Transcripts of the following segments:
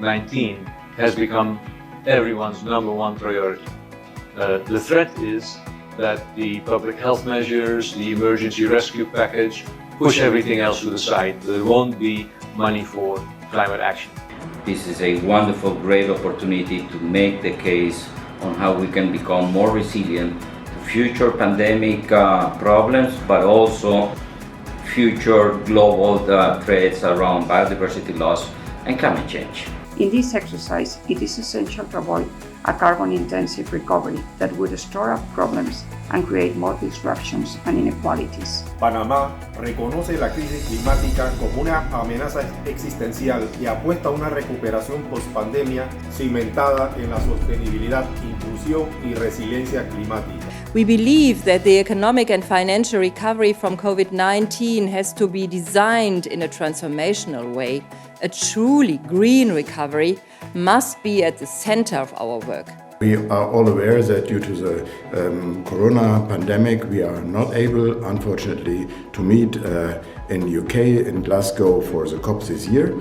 COVID-19 has become everyone's number one priority. The threat is that the public health measures, the emergency rescue package, push everything else to the side. There won't be money for climate action. This is a wonderful, great opportunity to make the case on how we can become more resilient to future pandemic problems, but also future global threats around biodiversity loss and climate change. In this exercise, it is essential to avoid a carbon-intensive recovery that would store up problems and create more disruptions and inequalities. Panamá reconoce la crisis climática como una amenaza existencial y apuesta a una recuperación post-pandemia cimentada en la sostenibilidad, inclusión y resiliencia climática. We believe that the economic and financial recovery from COVID-19 has to be designed in a transformational way. A truly green recovery must be at the center of our work. We are all aware that due to the corona pandemic, we are not able, unfortunately, to meet in UK, in Glasgow, for the COP this year.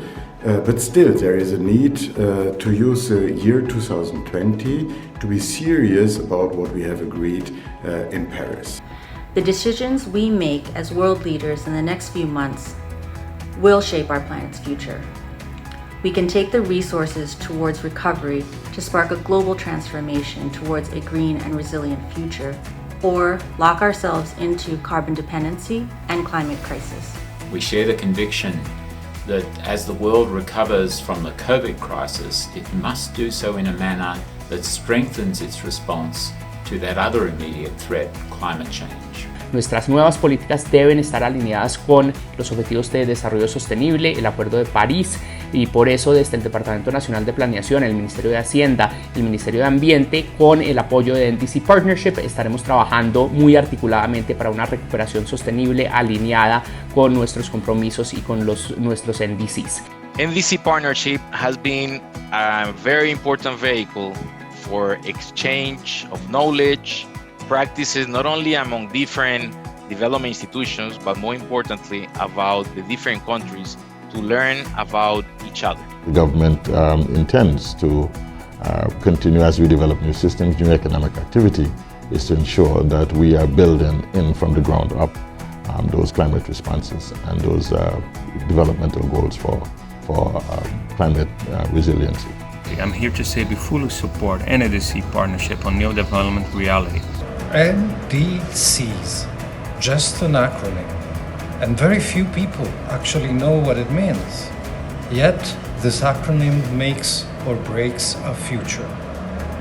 But still, there is a need to use the year 2020 to be serious about what we have agreed in Paris. The decisions we make as world leaders in the next few months will shape our planet's future. We can take the resources towards recovery to spark a global transformation towards a green and resilient future, or lock ourselves into carbon dependency and climate crisis. We share the conviction that as the world recovers from the COVID crisis, it must do so in a manner that strengthens its response to that other immediate threat, climate change. Nuestras nuevas políticas deben estar alineadas con los Objetivos de Desarrollo Sostenible, el Acuerdo de París, y por eso desde el Departamento Nacional de Planeación, el Ministerio de Hacienda y el Ministerio de Ambiente, con el apoyo de NDC Partnership, estaremos trabajando muy articuladamente para una recuperación sostenible alineada con nuestros compromisos y con nuestros NDCs. NDC Partnership has been a very important vehicle for exchange of knowledge, practices not only among different development institutions, but more importantly about the different countries to learn about each other. The government intends to continue as we develop new systems, new economic activity, is to ensure that we are building in from the ground up those climate responses and those developmental goals for climate resiliency. I'm here to say we fully support NDC Partnership on New Development Reality. NDCs, just an acronym, and very few people actually know what it means. Yet, this acronym makes or breaks a future,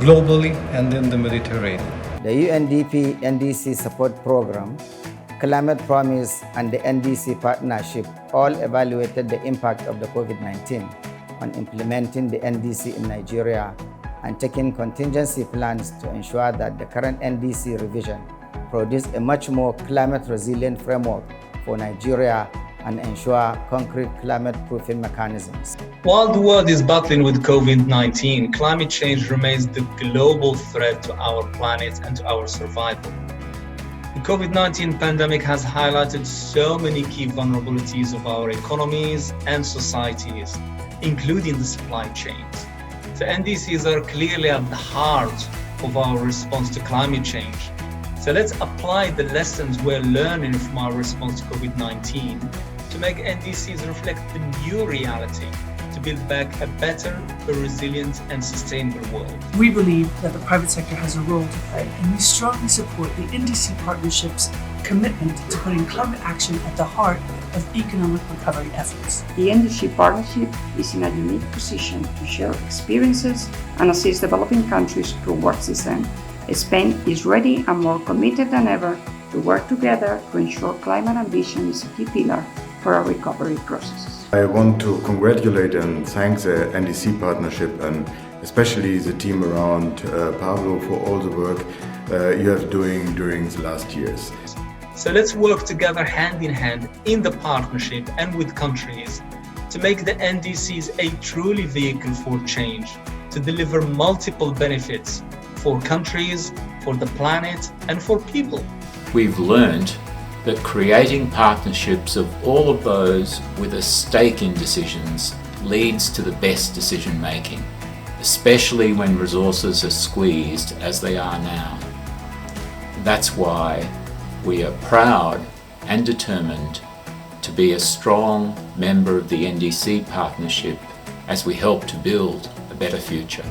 globally and in the Mediterranean. The UNDP NDC Support Program, Climate Promise, and the NDC Partnership all evaluated the impact of the COVID-19 on implementing the NDC in Nigeria and taking contingency plans to ensure that the current NDC revision produce a much more climate-resilient framework for Nigeria and ensure concrete climate-proofing mechanisms. While the world is battling with COVID-19, climate change remains the global threat to our planet and to our survival. The COVID-19 pandemic has highlighted so many key vulnerabilities of our economies and societies, including the supply chains. The NDCs are clearly at the heart of our response to climate change. So let's apply the lessons we're learning from our response to COVID-19 to make NDCs reflect the new reality, to build back a better, a resilient and sustainable world. We believe that the private sector has a role to play, and we strongly support the NDC Partnership's commitment to putting climate action at the heart of economic recovery efforts. The NDC Partnership is in a unique position to share experiences and assist developing countries towards this end. Spain is ready and more committed than ever to work together to ensure climate ambition is a key pillar for our recovery processes. I want to congratulate and thank the NDC Partnership and especially the team around Pablo for all the work you have doing during the last years. So let's work together hand in hand in the partnership and with countries to make the NDCs a truly vehicle for change, to deliver multiple benefits for countries, for the planet, and for people. We've learned that creating partnerships of all of those with a stake in decisions leads to the best decision making, especially when resources are squeezed as they are now. That's why we are proud and determined to be a strong member of the NDC Partnership as we help to build a better future.